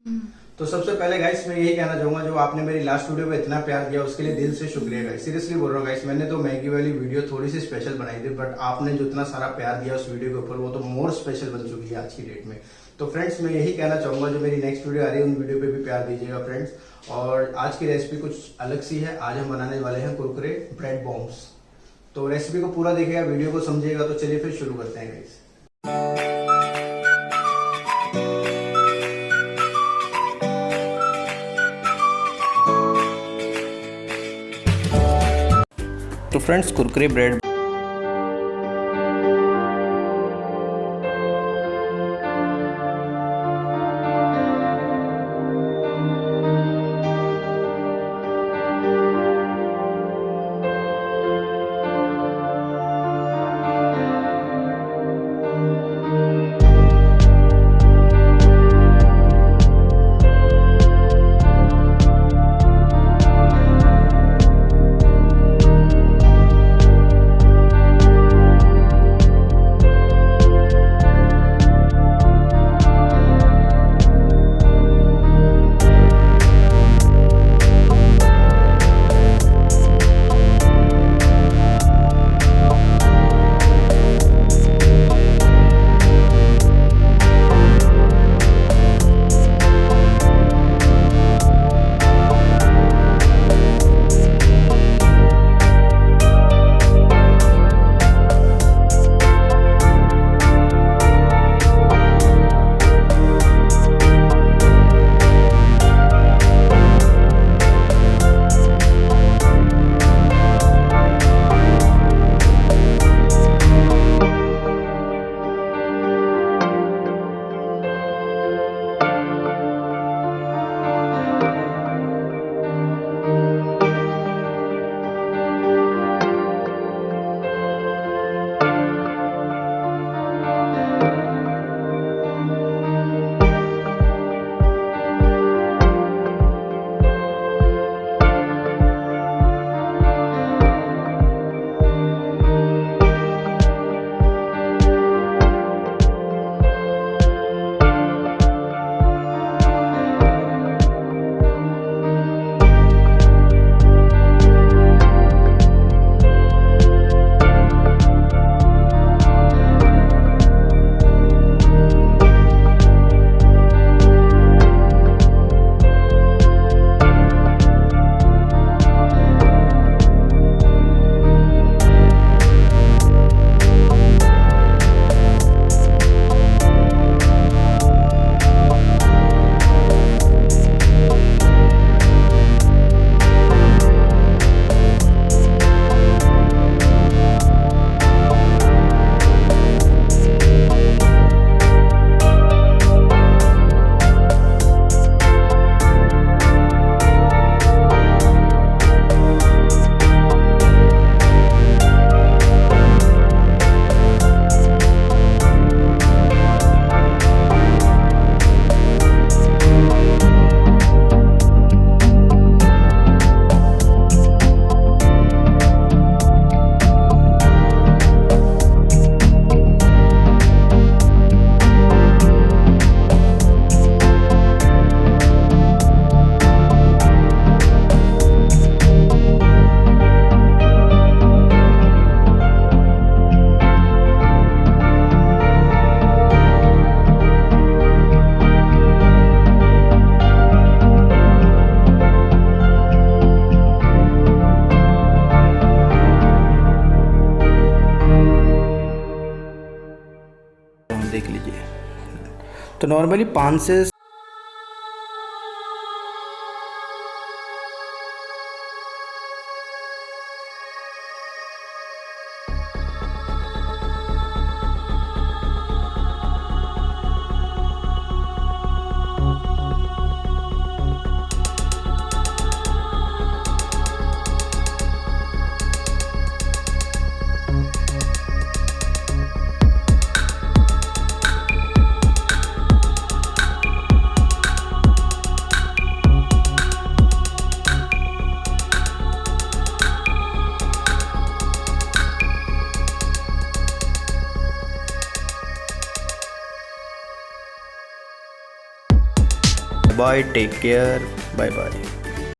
तो सबसे पहले गाइस मैं यही कहना चाहूंगा, जो आपने मेरी लास्ट वीडियो पे इतना प्यार दिया उसके लिए दिल से शुक्रिया गाइस। सीरियसली बोल रहा हूँ गाइस, मैंने तो मैगी वाली वीडियो थोड़ी सी स्पेशल बनाई थी, बट आपने जो इतना सारा प्यार दिया उस वीडियो के ऊपर, वो तो मोर स्पेशल बन चुकी है आज की डेट में। तो फ्रेंड्स मैं यही कहना चाहूंगा, जो मेरी नेक्स्ट वीडियो आ रही है उन वीडियो पे भी प्यार दीजिएगा फ्रेंड्स। और आज की रेसिपी कुछ अलग सी है, आज हम बनाने वाले हैं कुरकुरे ब्रेड बॉम्ब्स। तो रेसिपी को पूरा देखिएगा, वीडियो को समझिएगा। तो चलिए फिर शुरू करते हैं गाइस। तो फ्रेंड्स कुरकुरे ब्रेड देख लीजिए। तो नॉर्मली 5 से bye, take care, bye bye.